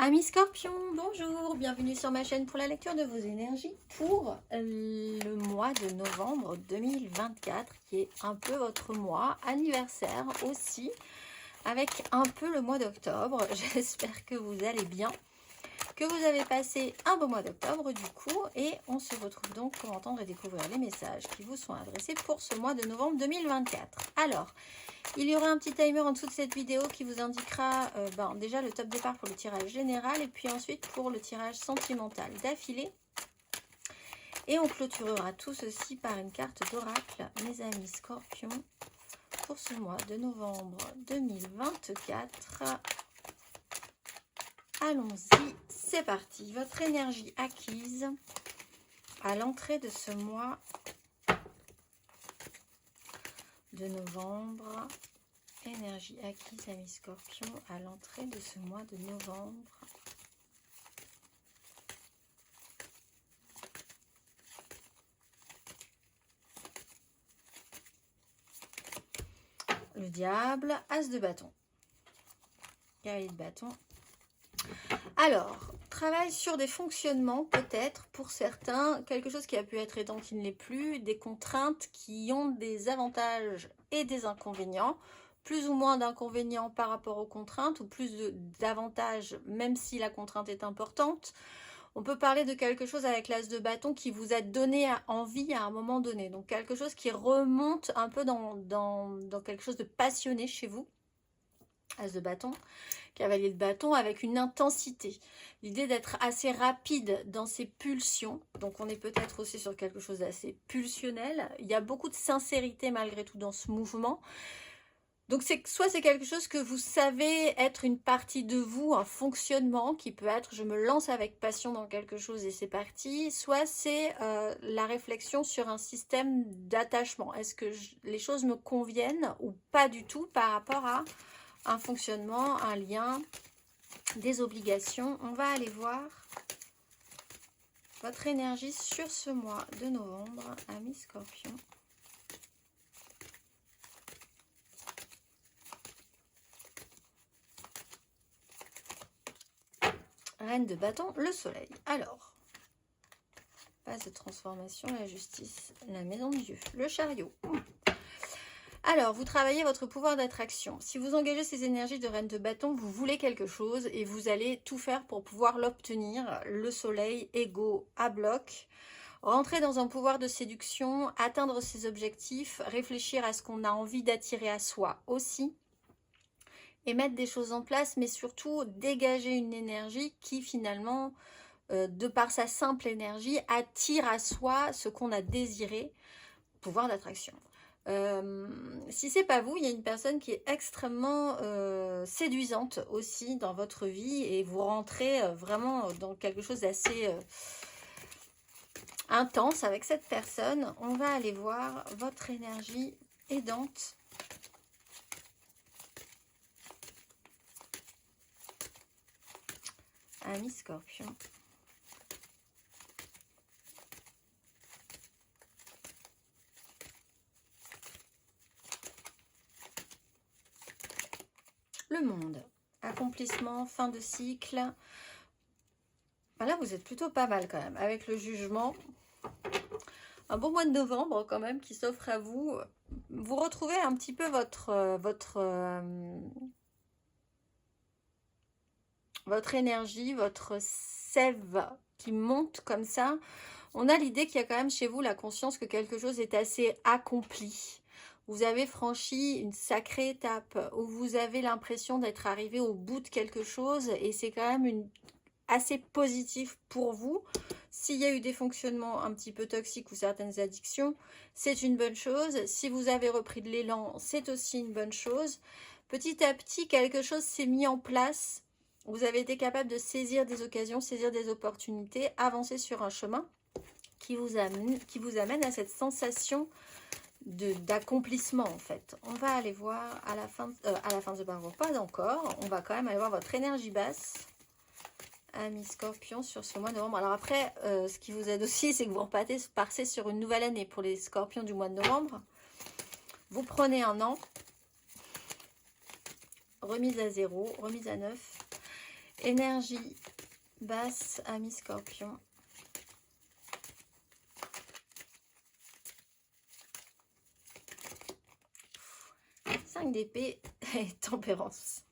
Amis Scorpion, bonjour, bienvenue sur ma chaîne pour la lecture de vos énergies pour le mois de novembre 2024 qui est un peu votre mois anniversaire aussi avec un peu le mois d'octobre. J'espère que vous allez bien, que vous avez passé un beau mois d'octobre du coup et on se retrouve donc pour entendre et découvrir les messages qui vous sont adressés pour ce mois de novembre 2024. Alors, il y aura un petit timer en dessous de cette vidéo qui vous indiquera déjà le top départ pour le tirage général et puis ensuite pour le tirage sentimental d'affilée. Et on clôturera tout ceci par une carte d'oracle, mes amis Scorpions, pour ce mois de novembre 2024. Allons-y, c'est parti. Votre énergie acquise à l'entrée de ce mois de novembre. Énergie acquise, amis Scorpions, à l'entrée de ce mois de novembre. Le diable, as de bâton. Cavalier de bâton. Alors, travail sur des fonctionnements, peut-être, pour certains, quelque chose qui a pu être aidant qui ne l'est plus, des contraintes qui ont des avantages et des inconvénients, plus ou moins d'inconvénients par rapport aux contraintes, ou plus d'avantages, même si la contrainte est importante. On peut parler de quelque chose avec l'as de bâton qui vous a donné envie à un moment donné. Donc, quelque chose qui remonte un peu dans quelque chose de passionné chez vous. As de bâton, cavalier de bâton avec une intensité. L'idée d'être assez rapide dans ses pulsions. Donc on est peut-être aussi sur quelque chose d'assez pulsionnel. Il y a beaucoup de sincérité malgré tout dans ce mouvement. Donc soit c'est quelque chose que vous savez être une partie de vous, un fonctionnement qui peut être je me lance avec passion dans quelque chose et c'est parti. Soit c'est la réflexion sur un système d'attachement. Est-ce que les choses me conviennent ou pas du tout par rapport à un fonctionnement, un lien, des obligations. On va aller voir votre énergie sur ce mois de novembre, amis Scorpion. Reine de bâton, le soleil. Alors, phase de transformation, la justice, la maison de Dieu, le chariot. Alors, vous travaillez votre pouvoir d'attraction. Si vous engagez ces énergies de reine de bâton, vous voulez quelque chose et vous allez tout faire pour pouvoir l'obtenir. Le soleil, ego à bloc. Rentrer dans un pouvoir de séduction, atteindre ses objectifs, réfléchir à ce qu'on a envie d'attirer à soi aussi. Et mettre des choses en place, mais surtout dégager une énergie qui finalement, de par sa simple énergie, attire à soi ce qu'on a désiré. Pouvoir d'attraction. Si c'est pas vous, il y a une personne qui est extrêmement séduisante aussi dans votre vie et vous rentrez vraiment dans quelque chose d'assez intense avec cette personne. On va aller voir votre énergie aidante. Amis Scorpion. Le monde, accomplissement, fin de cycle. Là, vous êtes plutôt pas mal quand même, avec le jugement. Un bon mois de novembre quand même qui s'offre à vous. Vous retrouvez un petit peu votre énergie, votre sève qui monte comme ça. On a l'idée qu'il y a quand même chez vous la conscience que quelque chose est assez accompli. Vous avez franchi une sacrée étape où vous avez l'impression d'être arrivé au bout de quelque chose et c'est quand même assez positif pour vous. S'il y a eu des fonctionnements un petit peu toxiques ou certaines addictions, c'est une bonne chose. Si vous avez repris de l'élan, c'est aussi une bonne chose. Petit à petit, quelque chose s'est mis en place. Vous avez été capable de saisir des occasions, saisir des opportunités, avancer sur un chemin qui vous amène à cette sensation d'accomplissement en fait. On va aller voir à la fin de ce parcours, pas encore. On va quand même aller voir votre énergie basse, amis Scorpions, sur ce mois de novembre. Alors après, ce qui vous aide aussi, c'est que vous repartez sur une nouvelle année pour les Scorpions du mois de novembre. Vous prenez un an, remise à zéro, remise à neuf. Énergie basse, amis Scorpion. 5 d'épée et tempérance.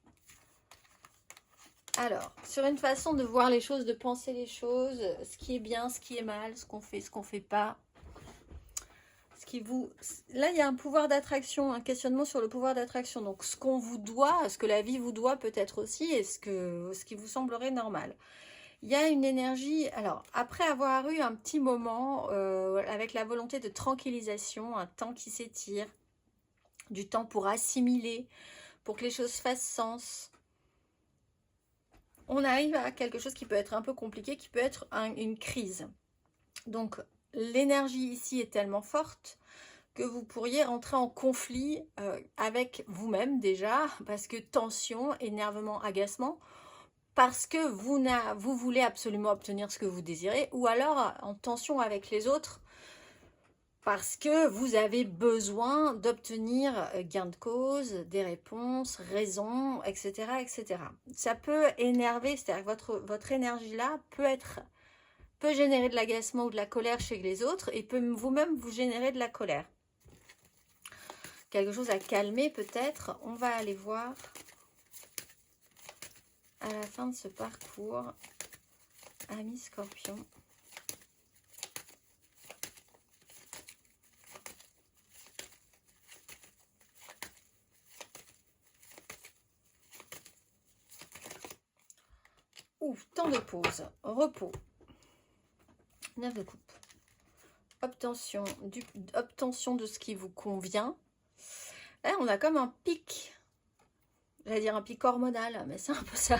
Alors, sur une façon de voir les choses, de penser les choses, ce qui est bien, ce qui est mal, ce qu'on fait pas. Là, il y a un pouvoir d'attraction, un questionnement sur le pouvoir d'attraction. Donc, ce qu'on vous doit, ce que la vie vous doit peut-être aussi, et ce qui vous semblerait normal. Il y a une énergie, alors, après avoir eu un petit moment avec la volonté de tranquillisation, un temps qui s'étire, du temps pour assimiler, pour que les choses fassent sens, on arrive à quelque chose qui peut être un peu compliqué, qui peut être une crise. Donc, l'énergie ici est tellement forte que vous pourriez rentrer en conflit avec vous-même déjà, parce que tension, énervement, agacement, parce que vous voulez absolument obtenir ce que vous désirez, ou alors en tension avec les autres, parce que vous avez besoin d'obtenir gain de cause, des réponses, raisons, etc., etc. Ça peut énerver, c'est-à-dire que votre énergie-là peut générer de l'agacement ou de la colère chez les autres et peut vous-même vous générer de la colère. Quelque chose à calmer peut-être. On va aller voir à la fin de ce parcours, amis Scorpion. Ouf, temps de pause, repos. 9 de coupe. Obtention de ce qui vous convient. Là, on a comme un pic. J'allais dire un pic hormonal, mais c'est un peu ça.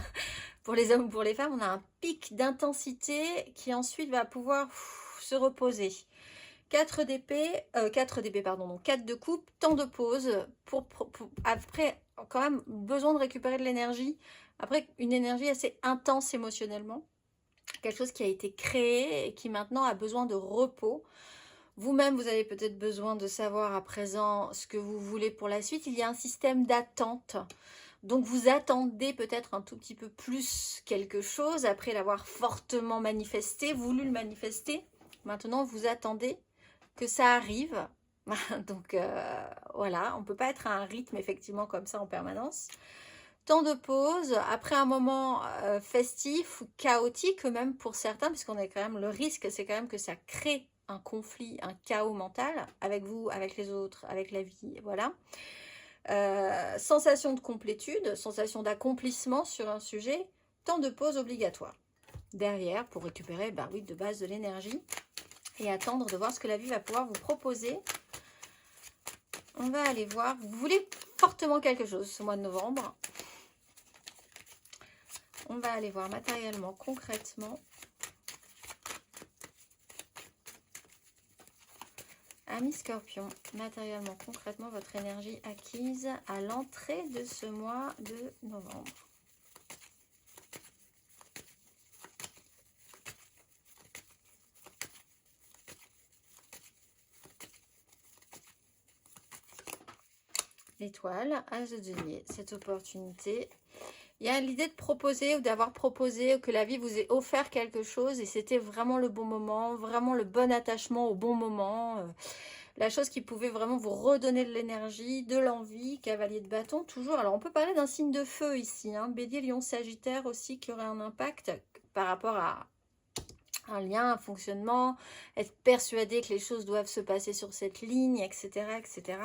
Pour les hommes ou pour les femmes, on a un pic d'intensité qui ensuite va pouvoir se reposer. 4 d'épée, 4 d'épée, pardon, donc 4 de coupe, temps de pause, après, quand même, besoin de récupérer de l'énergie, après une énergie assez intense émotionnellement, quelque chose qui a été créé et qui maintenant a besoin de repos. Vous-même, vous avez peut-être besoin de savoir à présent ce que vous voulez pour la suite. Il y a un système d'attente. Donc, vous attendez peut-être un tout petit peu plus quelque chose après l'avoir fortement manifesté, voulu le manifester. Maintenant, vous attendez que ça arrive. Donc, voilà, on ne peut pas être à un rythme effectivement comme ça en permanence. Temps de pause, après un moment festif ou chaotique même pour certains, puisqu'on a quand même le risque, c'est quand même que ça crée un conflit, un chaos mental avec vous, avec les autres, avec la vie, voilà. Sensation de complétude, sensation d'accomplissement sur un sujet, temps de pause obligatoire. Derrière, pour récupérer, bah oui, de base de l'énergie et attendre de voir ce que la vie va pouvoir vous proposer. On va aller voir, vous voulez fortement quelque chose ce mois de novembre. On va aller voir matériellement, concrètement. Amis Scorpion, matériellement, concrètement, votre énergie acquise à l'entrée de ce mois de novembre. L'étoile, as de denier, cette opportunité. Il y a l'idée de proposer ou d'avoir proposé, que la vie vous ait offert quelque chose et c'était vraiment le bon moment, vraiment le bon attachement au bon moment. La chose qui pouvait vraiment vous redonner de l'énergie, de l'envie. Cavalier de bâton, toujours. Alors, on peut parler d'un signe de feu ici. Hein. Bélier, Lion, Sagittaire aussi, qui aurait un impact par rapport à un lien, un fonctionnement. Être persuadé que les choses doivent se passer sur cette ligne, etc., etc.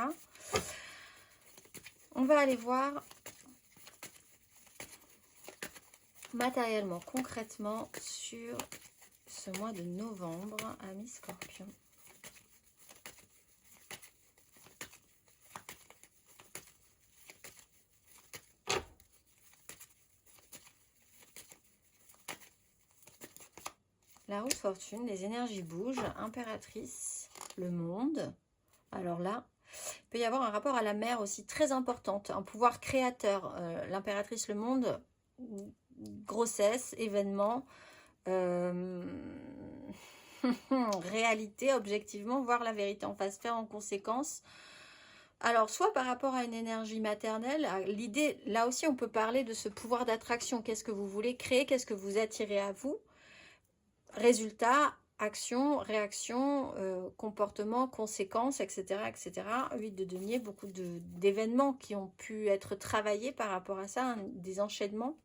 On va aller voir matériellement, concrètement, sur ce mois de novembre, amis Scorpion. La roue de fortune, les énergies bougent, impératrice, le monde. Alors là, il peut y avoir un rapport à la mer aussi très importante, un pouvoir créateur. L'impératrice, le monde, grossesse, événement, réalité, objectivement, voir la vérité en face, faire en conséquence. alors, soit par rapport à une énergie maternelle, l'idée, là aussi, on peut parler de ce pouvoir d'attraction. Qu'est-ce que vous voulez créer? Qu'est-ce que vous attirez à vous? Résultat, action, réaction, comportement, conséquences, etc., etc. 8 de denier, beaucoup d'événements qui ont pu être travaillés par rapport à ça, hein, des enchaînements.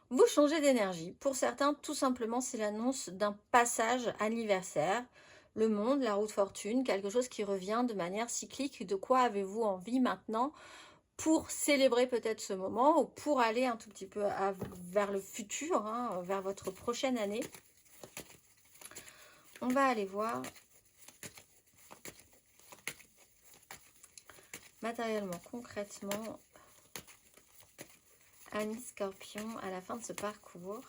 Vous changez d'énergie. Pour certains, tout simplement, c'est l'annonce d'un passage anniversaire. Le monde, la route fortune, quelque chose qui revient de manière cyclique. De quoi avez-vous envie maintenant pour célébrer peut-être ce moment ou pour aller un tout petit peu vers le futur, hein, vers votre prochaine année? On va aller voir matériellement, concrètement, Amis Scorpion à la fin de ce parcours.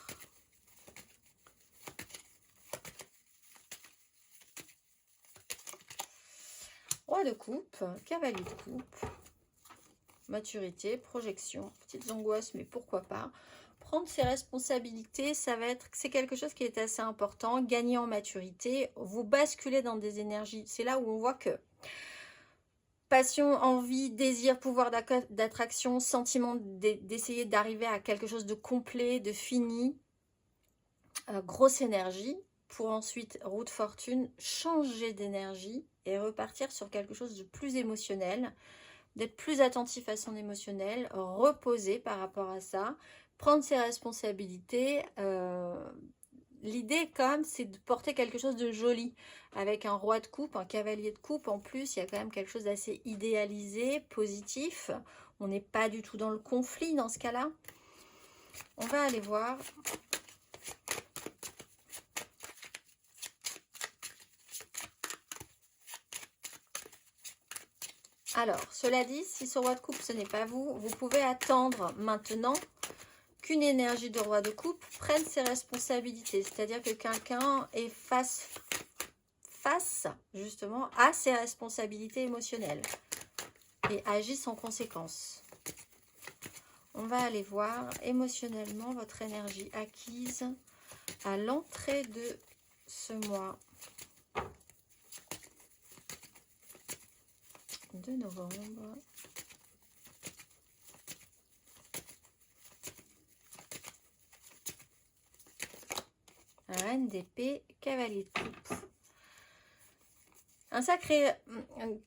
Roi de coupe, cavalier de coupe, maturité, projection, petites angoisses, mais pourquoi pas. Prendre ses responsabilités, c'est quelque chose qui est assez important. Gagner en maturité, vous basculez dans des énergies. C'est là où on voit que passion, envie, désir, pouvoir d'attraction, sentiment d'essayer d'arriver à quelque chose de complet, de fini, grosse énergie, pour ensuite, route fortune, changer d'énergie et repartir sur quelque chose de plus émotionnel, d'être plus attentif à son émotionnel, reposer par rapport à ça, prendre ses responsabilités. L'idée, quand même, c'est de porter quelque chose de joli. Avec un roi de coupe, un cavalier de coupe, en plus, il y a quand même quelque chose d'assez idéalisé, positif. On n'est pas du tout dans le conflit dans ce cas-là. On va aller voir. Alors, cela dit, si ce roi de coupe, ce n'est pas vous, vous pouvez attendre maintenant qu'une énergie de roi de coupe prenne ses responsabilités. C'est-à-dire que quelqu'un est face justement à ses responsabilités émotionnelles et agisse en conséquence. On va aller voir émotionnellement votre énergie acquise à l'entrée de ce mois de novembre. Reine d'épée, cavalier de coupe. Un sacré,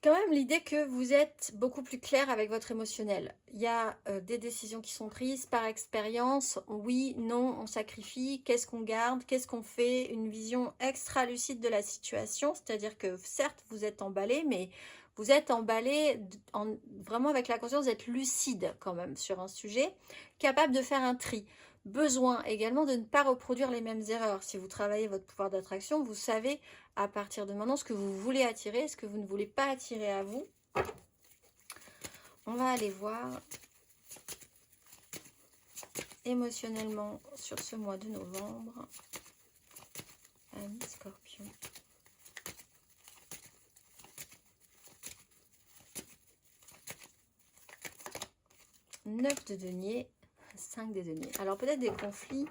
quand même l'idée que vous êtes beaucoup plus clair avec votre émotionnel. Il y a des décisions qui sont prises par expérience. Oui, non, on sacrifie. Qu'est-ce qu'on garde? Qu'est-ce qu'on fait? Une vision extra lucide de la situation. C'est-à-dire que certes, vous êtes emballé, mais vous êtes emballé vraiment avec la conscience d'être lucide quand même sur un sujet, capable de faire un tri. Besoin également de ne pas reproduire les mêmes erreurs. Si vous travaillez votre pouvoir d'attraction, vous savez à partir de maintenant ce que vous voulez attirer, ce que vous ne voulez pas attirer à vous. On va aller voir émotionnellement sur ce mois de novembre. Amis Scorpion. Neuf de denier, 5 de denier. Alors peut-être des conflits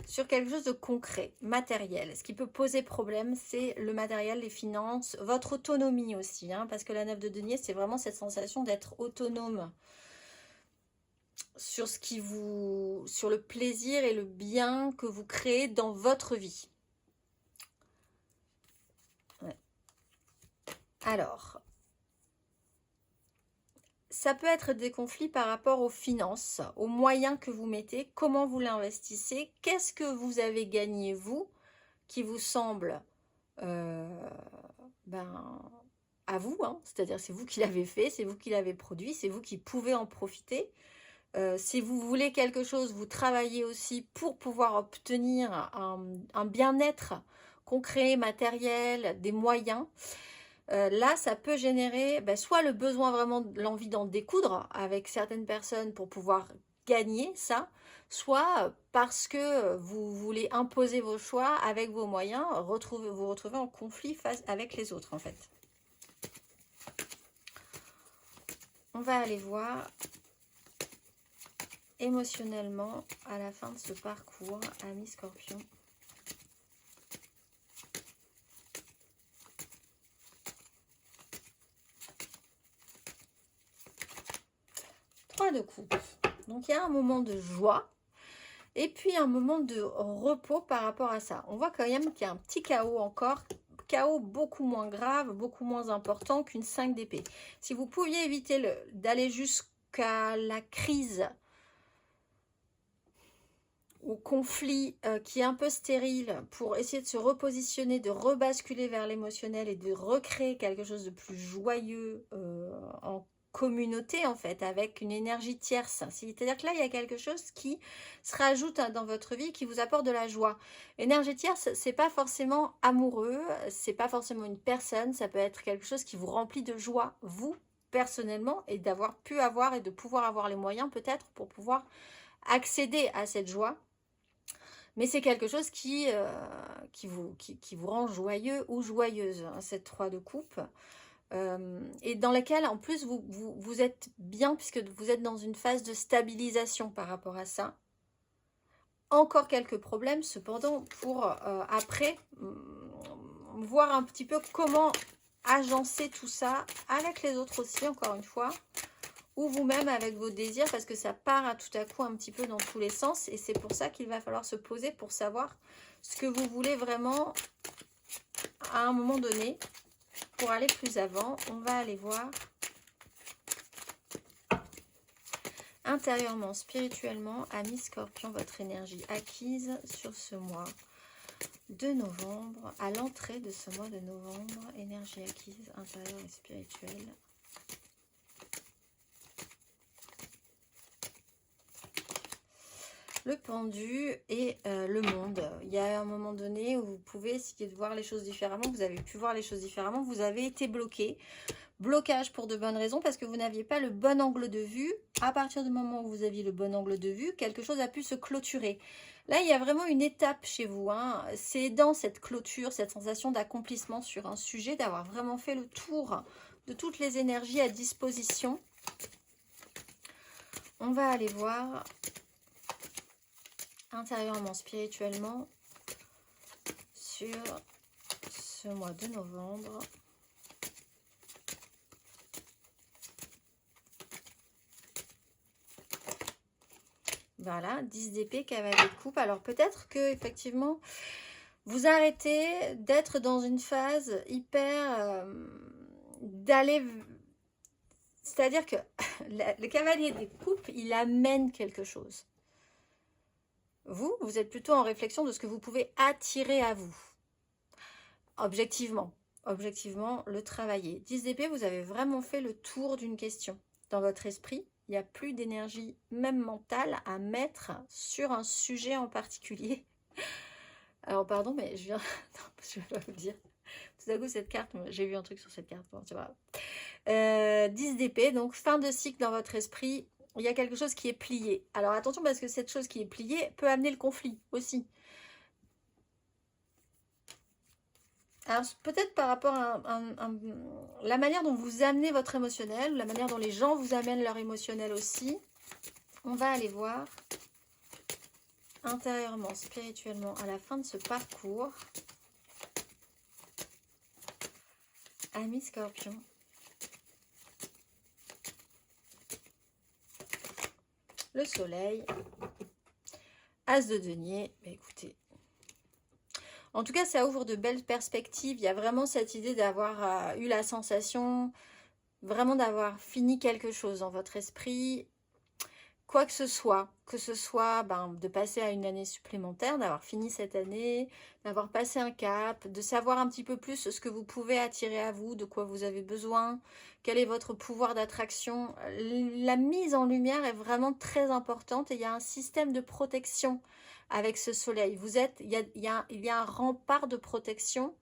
sur quelque chose de concret, matériel. Ce qui peut poser problème, c'est le matériel, les finances, votre autonomie aussi, hein, parce que la 9 de denier, c'est vraiment cette sensation d'être autonome sur sur le plaisir et le bien que vous créez dans votre vie. Ouais. Alors, ça peut être des conflits par rapport aux finances, aux moyens que vous mettez, comment vous l'investissez, qu'est-ce que vous avez gagné vous, qui vous semble à vous, hein, c'est-à-dire c'est vous qui l'avez fait, c'est vous qui l'avez produit, c'est vous qui pouvez en profiter. Si vous voulez quelque chose, vous travaillez aussi pour pouvoir obtenir un bien-être concret, matériel, des moyens. Là, ça peut générer soit le besoin vraiment, l'envie d'en découdre avec certaines personnes pour pouvoir gagner ça, soit parce que vous voulez imposer vos choix avec vos moyens, vous retrouver en conflit face avec les autres en fait. On va aller voir émotionnellement à la fin de ce parcours, amis Scorpion. 3 de coupe. Donc, il y a un moment de joie et puis un moment de repos par rapport à ça. On voit quand même qu'il y a un petit chaos encore. Chaos beaucoup moins grave, beaucoup moins important qu'une 5 d'épée. Si vous pouviez éviter d'aller jusqu'à la crise, au conflit qui est un peu stérile, pour essayer de se repositionner, de rebasculer vers l'émotionnel et de recréer quelque chose de plus joyeux en communauté en fait, avec une énergie tierce. C'est-à-dire que là, il y a quelque chose qui se rajoute dans votre vie, qui vous apporte de la joie. Énergie tierce, c'est pas forcément amoureux, c'est pas forcément une personne, ça peut être quelque chose qui vous remplit de joie, vous, personnellement, et d'avoir pu avoir et de pouvoir avoir les moyens peut-être pour pouvoir accéder à cette joie. Mais c'est quelque chose qui vous rend joyeux ou joyeuse, hein, cette 3 de coupe. Et dans laquelle, en plus, vous êtes bien, puisque vous êtes dans une phase de stabilisation par rapport à ça. Encore quelques problèmes, cependant, pour après, voir un petit peu comment agencer tout ça avec les autres aussi, encore une fois, ou vous-même avec vos désirs, parce que ça part tout à coup un petit peu dans tous les sens, et c'est pour ça qu'il va falloir se poser pour savoir ce que vous voulez vraiment à un moment donné. Pour aller plus avant, on va aller voir intérieurement, spirituellement, amis Scorpion, votre énergie acquise sur ce mois de novembre, à l'entrée de ce mois de novembre, énergie acquise intérieure et spirituelle. Le pendu et le monde. Il y a un moment donné où vous pouvez essayer de voir les choses différemment. Vous avez pu voir les choses différemment. Vous avez été bloqué. Blocage pour de bonnes raisons parce que vous n'aviez pas le bon angle de vue. À partir du moment où vous aviez le bon angle de vue, quelque chose a pu se clôturer. Là, il y a vraiment une étape chez vous, hein. C'est dans cette clôture, cette sensation d'accomplissement sur un sujet, d'avoir vraiment fait le tour de toutes les énergies à disposition. On va aller voir intérieurement, spirituellement, sur ce mois de novembre. Voilà, 10 d'épée, cavalier de coupe. Alors peut-être que effectivement vous arrêtez d'être dans une phase hyper d'aller... C'est-à-dire que le cavalier des coupes, il amène quelque chose. Vous êtes plutôt en réflexion de ce que vous pouvez attirer à vous. Objectivement, le travailler. 10 d'épée, vous avez vraiment fait le tour d'une question. Dans votre esprit, il n'y a plus d'énergie, même mentale, à mettre sur un sujet en particulier. Alors, pardon, mais je viens... non, je ne vais pas vous le dire. Tout à coup, cette carte, j'ai vu un truc sur cette carte. Bon, c'est pas grave. 10 d'épée, donc fin de cycle dans votre esprit. Il y a quelque chose qui est plié. Alors attention parce que cette chose qui est pliée peut amener le conflit aussi. Alors peut-être par rapport à la manière dont vous amenez votre émotionnel, la manière dont les gens vous amènent leur émotionnel aussi. On va aller voir intérieurement, spirituellement, à la fin de ce parcours. Amis Scorpion. Le soleil, as de denier, bah écoutez, en tout cas ça ouvre de belles perspectives. Il y a vraiment cette idée d'avoir eu la sensation vraiment d'avoir fini quelque chose dans votre esprit, quoi que ce soit de passer à une année supplémentaire, d'avoir fini cette année, d'avoir passé un cap, de savoir un petit peu plus ce que vous pouvez attirer à vous, de quoi vous avez besoin, quel est votre pouvoir d'attraction. La mise en lumière est vraiment très importante et il y a un système de protection avec ce soleil. Il y a un rempart de protection.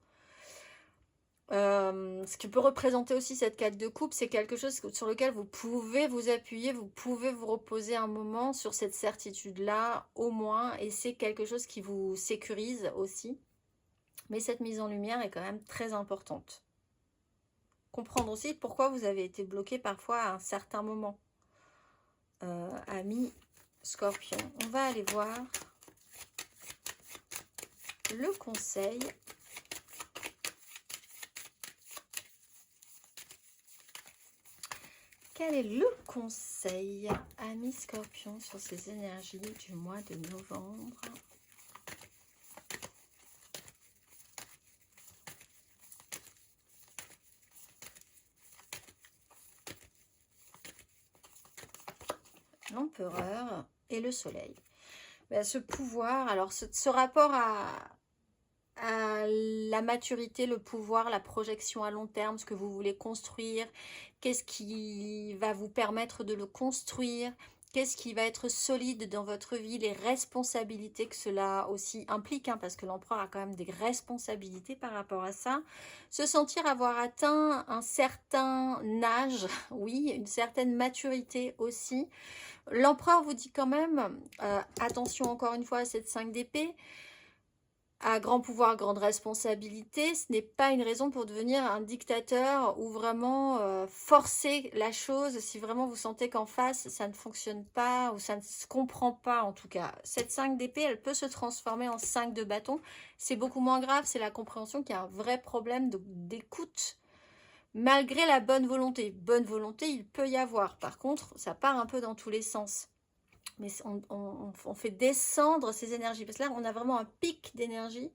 Ce qui peut représenter aussi cette 4 de coupe, c'est quelque chose sur lequel vous pouvez vous appuyer, vous pouvez vous reposer un moment sur cette certitude-là, au moins, et c'est quelque chose qui vous sécurise aussi. Mais cette mise en lumière est quand même très importante. Comprendre aussi pourquoi vous avez été bloqué parfois à un certain moment. Amis Scorpion, on va aller voir le conseil Quel est le conseil, amis Scorpion, sur ces énergies du mois de novembre? L'empereur et le soleil. Ben, ce pouvoir, alors ce rapport à la maturité, le pouvoir, la projection à long terme, ce que vous voulez construire, qu'est-ce qui va vous permettre de le construire, qu'est-ce qui va être solide dans votre vie, les responsabilités que cela aussi implique, hein, parce que l'empereur a quand même des responsabilités par rapport à ça. Se sentir avoir atteint un certain âge, oui, une certaine maturité aussi. L'empereur vous dit quand même, attention encore une fois à cette 5 d'épée, à grand pouvoir, grande responsabilité, ce n'est pas une raison pour devenir un dictateur ou vraiment forcer la chose si vraiment vous sentez qu'en face ça ne fonctionne pas ou ça ne se comprend pas en tout cas. Cette 5 d'épée, elle peut se transformer en 5 de bâton. C'est beaucoup moins grave, c'est la compréhension qu'il y a un vrai problème d'écoute. Malgré la bonne volonté, il peut y avoir. Par contre, ça part un peu dans tous les sens. Mais on fait descendre ces énergies. Parce que là, on a vraiment un pic d'énergie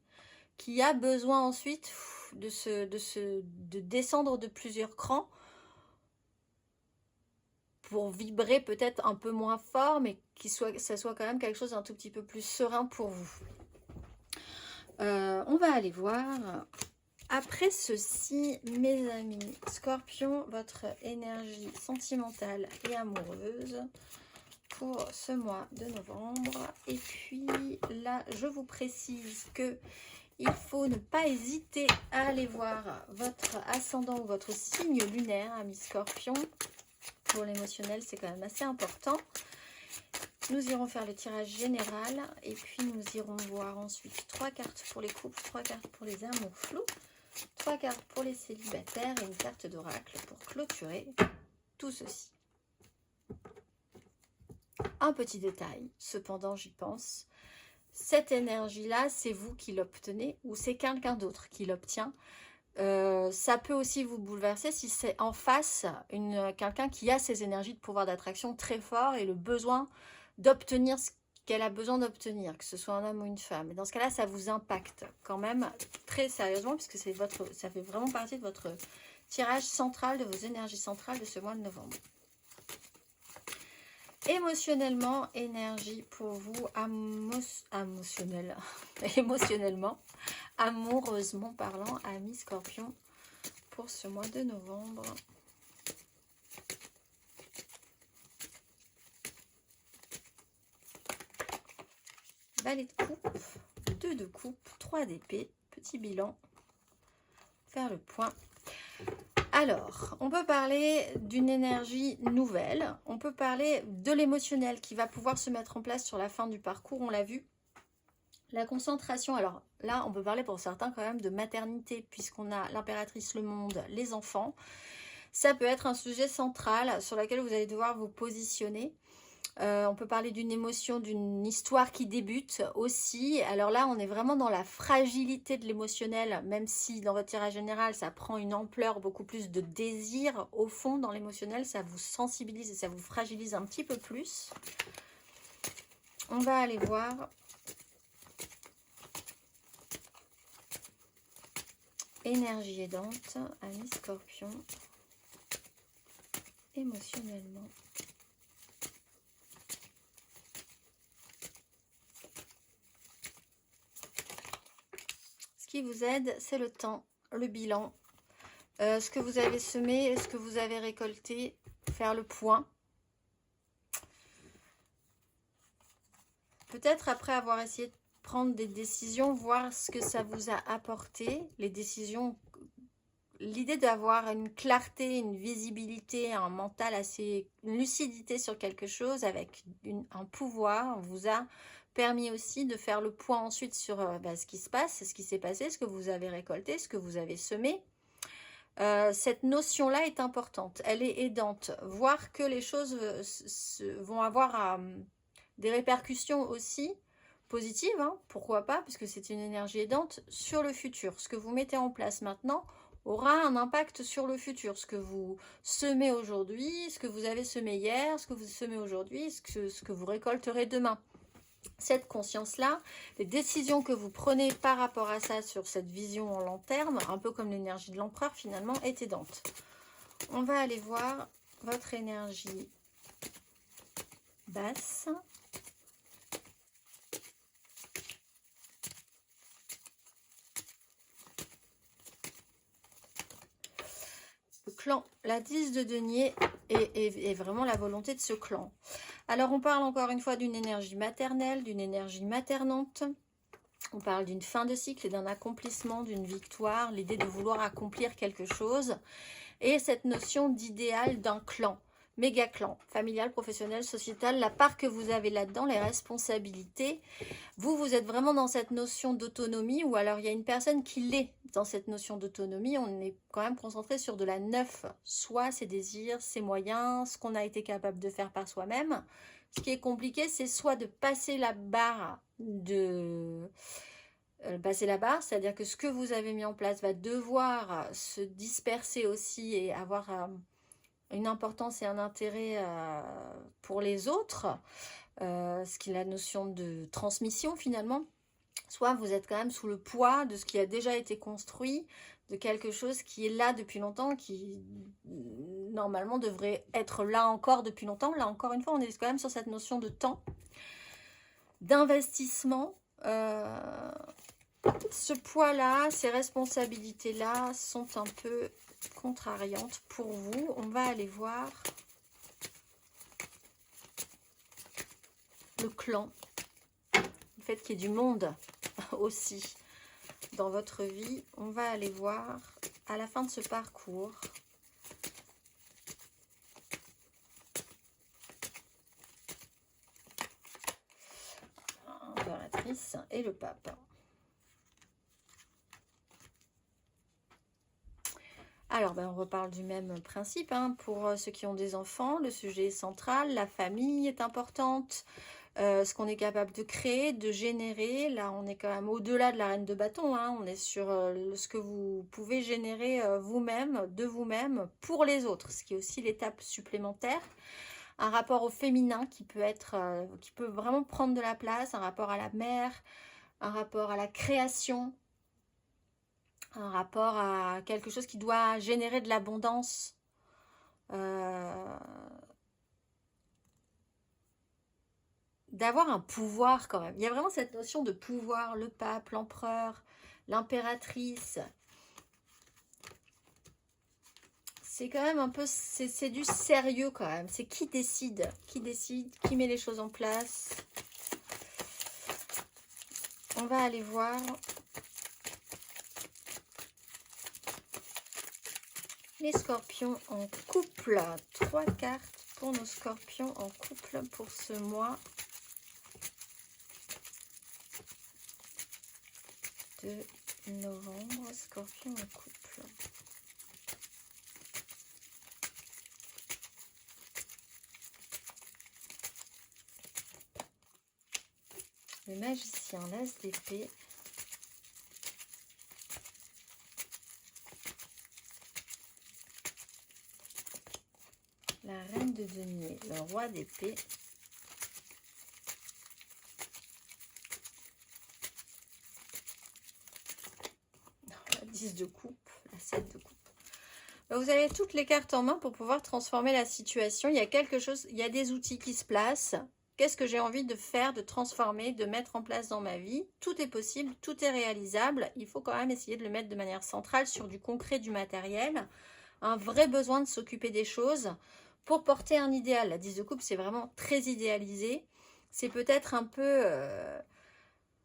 qui a besoin ensuite de descendre de plusieurs crans pour vibrer peut-être un peu moins fort, mais que ça soit quand même quelque chose d'un tout petit peu plus serein pour vous. On va aller voir. Après ceci, mes amis, Scorpion, votre énergie sentimentale et amoureuse pour ce mois de novembre. Et puis là, je vous précise que il faut ne pas hésiter à aller voir votre ascendant ou votre signe lunaire, amis Scorpion. Pour l'émotionnel, c'est quand même assez important. Nous irons faire le tirage général et puis nous irons voir ensuite 3 cartes pour les couples, 3 cartes pour les amours flous, 3 cartes pour les célibataires et une carte d'oracle pour clôturer tout ceci. Un petit détail, cependant j'y pense, cette énergie-là, c'est vous qui l'obtenez ou c'est quelqu'un d'autre qui l'obtient. Ça peut aussi vous bouleverser si c'est en face quelqu'un qui a ces énergies de pouvoir d'attraction très fort et le besoin d'obtenir ce qu'elle a besoin d'obtenir, que ce soit un homme ou une femme. Et dans ce cas-là, ça vous impacte quand même très sérieusement puisque ça fait vraiment partie de votre tirage central, de vos énergies centrales de ce mois de novembre. Émotionnellement, énergie pour vous, émotionnellement, amoureusement parlant, amis Scorpion, pour ce mois de novembre. Valet de coupe, 2 de coupe, 3 d'épée, petit bilan, faire le point. Alors, on peut parler d'une énergie nouvelle, on peut parler de l'émotionnel qui va pouvoir se mettre en place sur la fin du parcours, on l'a vu. La concentration, alors là, on peut parler pour certains quand même de maternité, puisqu'on a l'impératrice, le monde, les enfants. Ça peut être un sujet central sur lequel vous allez devoir vous positionner. On peut parler d'une émotion, d'une histoire qui débute aussi. Alors là, on est vraiment dans la fragilité de l'émotionnel, même si dans votre tirage général, ça prend une ampleur, beaucoup plus de désir. Au fond, dans l'émotionnel, ça vous sensibilise et ça vous fragilise un petit peu plus. On va aller voir. Énergie aidante, amis Scorpion, émotionnellement. Ce qui vous aide, c'est le temps, le bilan, ce que vous avez semé, ce que vous avez récolté, faire le point. Peut-être après avoir essayé de prendre des décisions, voir ce que ça vous a apporté, les décisions, l'idée d'avoir une clarté, une visibilité, un mental assez, une lucidité sur quelque chose avec un pouvoir, vous a permis aussi de faire le point ensuite sur ce qui se passe, ce qui s'est passé, ce que vous avez récolté, ce que vous avez semé. Cette notion-là est importante, elle est aidante. Voir que les choses vont avoir des répercussions aussi positives, hein, pourquoi pas, puisque c'est une énergie aidante sur le futur. Ce que vous mettez en place maintenant aura un impact sur le futur. Ce que vous semez aujourd'hui, ce que vous avez semé hier, ce que vous semez aujourd'hui, ce que vous récolterez demain. Cette conscience-là, les décisions que vous prenez par rapport à ça sur cette vision en long terme, un peu comme l'énergie de l'empereur finalement, est aidante. On va aller voir votre énergie basse. Le clan, la 10 de denier est vraiment la volonté de ce clan. Alors on parle encore une fois d'une énergie maternelle, d'une énergie maternante. On parle d'une fin de cycle et d'un accomplissement, d'une victoire, l'idée de vouloir accomplir quelque chose. Et cette notion d'idéal d'un clan, méga clan, familial, professionnel, sociétal, la part que vous avez là-dedans, les responsabilités. Vous êtes vraiment dans cette notion d'autonomie, ou alors il y a une personne qui l'est dans cette notion d'autonomie. On est quand même concentré sur de la neuf, soit ses désirs, ses moyens, ce qu'on a été capable de faire par soi-même. Ce qui est compliqué, c'est soit de passer la barre c'est-à-dire que ce que vous avez mis en place va devoir se disperser aussi et avoir une importance et un intérêt pour les autres, ce qui est la notion de transmission finalement. Soit vous êtes quand même sous le poids de ce qui a déjà été construit, de quelque chose qui est là depuis longtemps, qui normalement devrait être là encore depuis longtemps. Là encore une fois, on est quand même sur cette notion de temps, d'investissement. Ce poids-là, ces responsabilités-là sont un peu contrariantes pour vous. On va aller voir le clan, le fait qu'il y ait du monde aussi dans votre vie. On va aller voir à la fin de ce parcours l'impératrice et le pape. Alors, on reparle du même principe. Hein. Pour ceux qui ont des enfants, le sujet est central, la famille est importante, ce qu'on est capable de créer, de générer. Là, on est quand même au-delà de la reine de bâton. Hein. On est sur ce que vous pouvez générer vous-même, de vous-même, pour les autres, ce qui est aussi l'étape supplémentaire. Un rapport au féminin qui peut vraiment prendre de la place, un rapport à la mère, un rapport à la création, un rapport à quelque chose qui doit générer de l'abondance. D'avoir un pouvoir quand même. Il y a vraiment cette notion de pouvoir, le pape, l'empereur, l'impératrice. C'est quand même un peu, c'est du sérieux quand même. C'est qui décide, qui met les choses en place. On va aller voir les scorpions en couple. 3 cartes pour nos scorpions en couple pour ce mois de novembre. Scorpion en couple. Le magicien, l'as d'épée. La reine de denier, le roi d'épée. La 10 de coupe, la 7 de coupe. Vous avez toutes les cartes en main pour pouvoir transformer la situation. Il y a quelque chose, il y a des outils qui se placent. Qu'est-ce que j'ai envie de faire, de transformer, de mettre en place dans ma vie? Tout est possible, tout est réalisable. Il faut quand même essayer de le mettre de manière centrale sur du concret, du matériel. Un vrai besoin de s'occuper des choses pour porter un idéal. La 10 de coupe, c'est vraiment très idéalisé. C'est peut-être un peu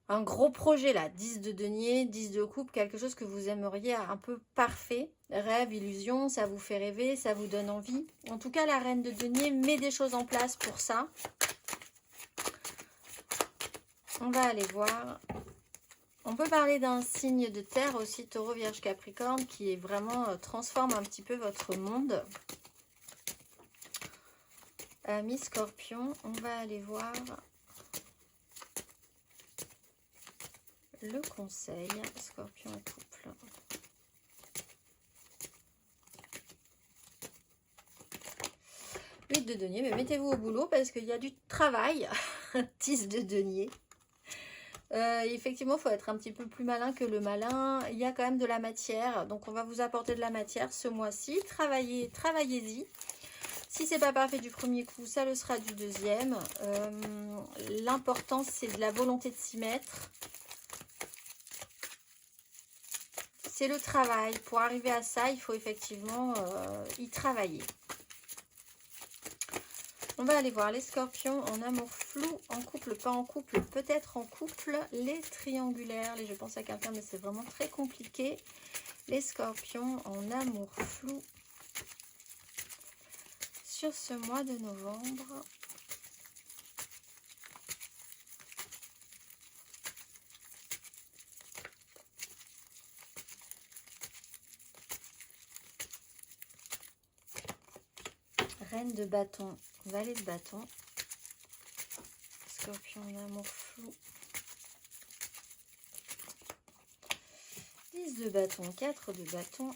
un gros projet là. 10 de denier, 10 de coupe, quelque chose que vous aimeriez un peu parfait. Rêve, illusion, ça vous fait rêver, ça vous donne envie. En tout cas, la reine de denier met des choses en place pour ça. On va aller voir. On peut parler d'un signe de terre aussi, taureau, vierge, capricorne, qui est vraiment transforme un petit peu votre monde. Amis scorpion, on va aller voir le conseil, scorpion et couple. de denier, mais mettez-vous au boulot parce qu'il y a du travail. 10 de denier. Effectivement, il faut être un petit peu plus malin que le malin. Il y a quand même de la matière, donc on va vous apporter de la matière ce mois-ci. Travaillez-y. Si c'est pas parfait du premier coup, ça le sera du deuxième. L'important, c'est de la volonté de s'y mettre. C'est le travail. Pour arriver à ça, il faut effectivement y travailler. On va aller voir les scorpions en amour flou, en couple, pas en couple, peut-être en couple. Les triangulaires, je pense à quelqu'un, mais c'est vraiment très compliqué. Les scorpions en amour flou sur ce mois de novembre. Reine de bâton, valet de bâton. Scorpion en amour flou. 10 de bâton, 4 de bâton.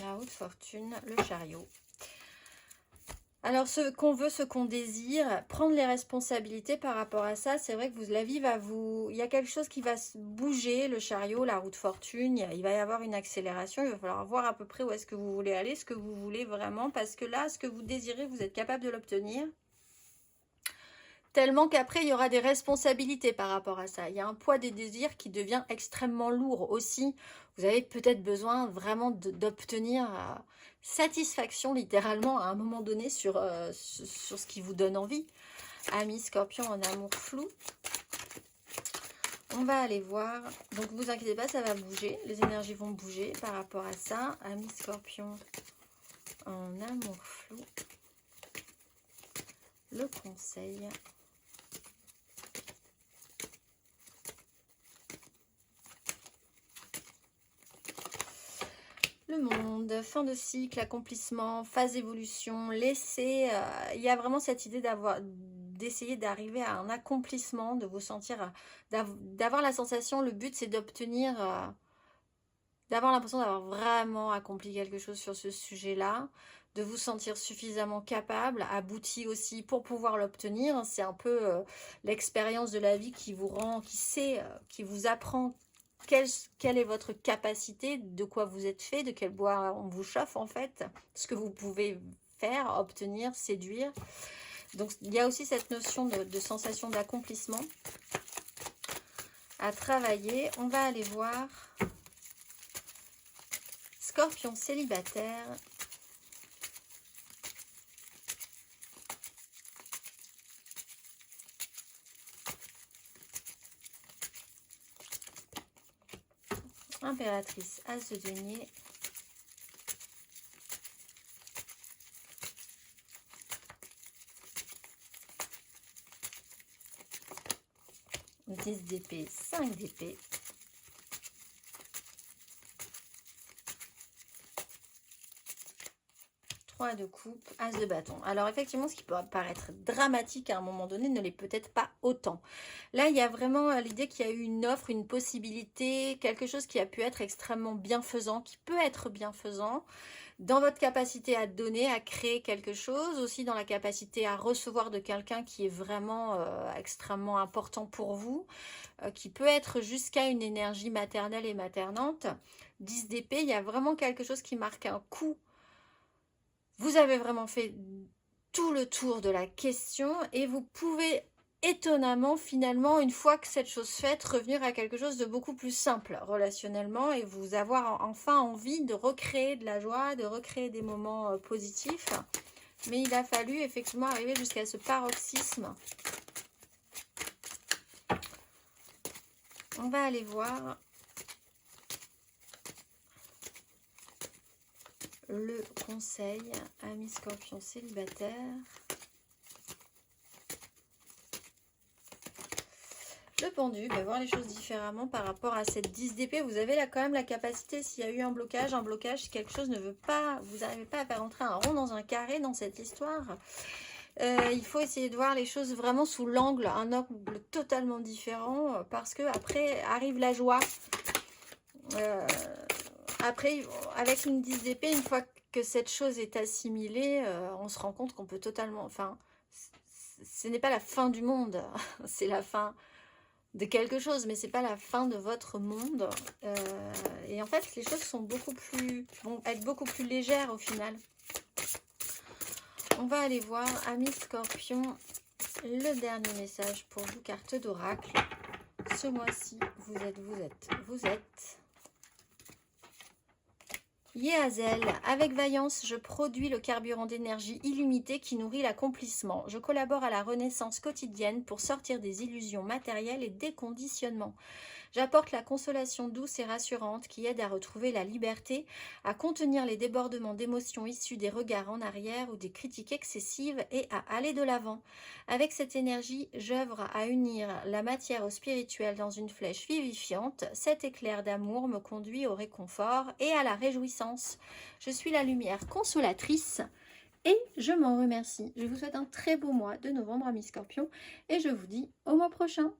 La haute fortune, le chariot. Alors, ce qu'on veut, ce qu'on désire, prendre les responsabilités par rapport à ça, c'est vrai que la vie va vous... Il y a quelque chose qui va se bouger, le chariot, la roue de fortune, il va y avoir une accélération, il va falloir voir à peu près où est-ce que vous voulez aller, ce que vous voulez vraiment, parce que là, ce que vous désirez, vous êtes capable de l'obtenir. Tellement qu'après, il y aura des responsabilités par rapport à ça. Il y a un poids des désirs qui devient extrêmement lourd aussi. Vous avez peut-être besoin vraiment d'obtenir satisfaction littéralement à un moment donné sur ce qui vous donne envie. Amis scorpion en amour flou. On va aller voir. Donc, vous inquiétez pas, ça va bouger. Les énergies vont bouger par rapport à ça. Amis scorpion en amour flou. Le conseil. Le monde, fin de cycle, accomplissement, phase d'évolution, laisser... il y a vraiment cette idée d'essayer d'arriver à un accomplissement, de vous sentir... d'avoir la sensation, le but c'est d'obtenir... d'avoir l'impression d'avoir vraiment accompli quelque chose sur ce sujet-là, de vous sentir suffisamment capable, abouti aussi pour pouvoir l'obtenir. C'est un peu l'expérience de la vie qui vous rend, qui vous apprend quelle est votre capacité, de quoi vous êtes fait, de quel bois on vous chauffe en fait, ce que vous pouvez faire, obtenir, séduire. Donc il y a aussi cette notion de sensation d'accomplissement à travailler. On va aller voir Scorpion célibataire. Impératrice, as de denier. Dix d'épée, 5 d'épée. De coupe, as de bâton. Alors effectivement, ce qui peut paraître dramatique à un moment donné ne l'est peut-être pas autant. Là, il y a vraiment l'idée qu'il y a eu une offre, une possibilité, quelque chose qui a pu être extrêmement bienfaisant, qui peut être bienfaisant dans votre capacité à donner, à créer quelque chose, aussi dans la capacité à recevoir de quelqu'un qui est vraiment extrêmement important pour vous, qui peut être jusqu'à une énergie maternelle et maternante. 10 d'épée, il y a vraiment quelque chose qui marque un coup. Vous avez vraiment fait tout le tour de la question et vous pouvez étonnamment, finalement, une fois que cette chose faite, revenir à quelque chose de beaucoup plus simple relationnellement et vous avoir enfin envie de recréer de la joie, de recréer des moments positifs. Mais il a fallu effectivement arriver jusqu'à ce paroxysme. On va aller voir le conseil, amis scorpion célibataire. Le pendu, voir les choses différemment par rapport à cette 10 d'épée. Vous avez là quand même la capacité, s'il y a eu un blocage, si quelque chose ne veut pas, vous n'arrivez pas à faire entrer un rond dans un carré dans cette histoire. Il faut essayer de voir les choses vraiment sous un angle totalement différent, parce que après arrive la joie. Après, avec une 10 d'épée, une fois que cette chose est assimilée, on se rend compte qu'on peut totalement... Enfin, ce n'est pas la fin du monde, c'est la fin de quelque chose, mais c'est pas la fin de votre monde. Et en fait, les choses sont vont être beaucoup plus légères au final. On va aller voir, amis Scorpion, le dernier message pour vous, carte d'oracle. Ce mois-ci, vous êtes... Yehazel, avec vaillance, je produis le carburant d'énergie illimité qui nourrit l'accomplissement. Je collabore à la renaissance quotidienne pour sortir des illusions matérielles et des conditionnements. J'apporte la consolation douce et rassurante qui aide à retrouver la liberté, à contenir les débordements d'émotions issus des regards en arrière ou des critiques excessives et à aller de l'avant. Avec cette énergie, j'œuvre à unir la matière au spirituel dans une flèche vivifiante. Cet éclair d'amour me conduit au réconfort et à la réjouissance. Je suis la lumière consolatrice et je m'en remercie. Je vous souhaite un très beau mois de novembre, amis Scorpions, et je vous dis au mois prochain.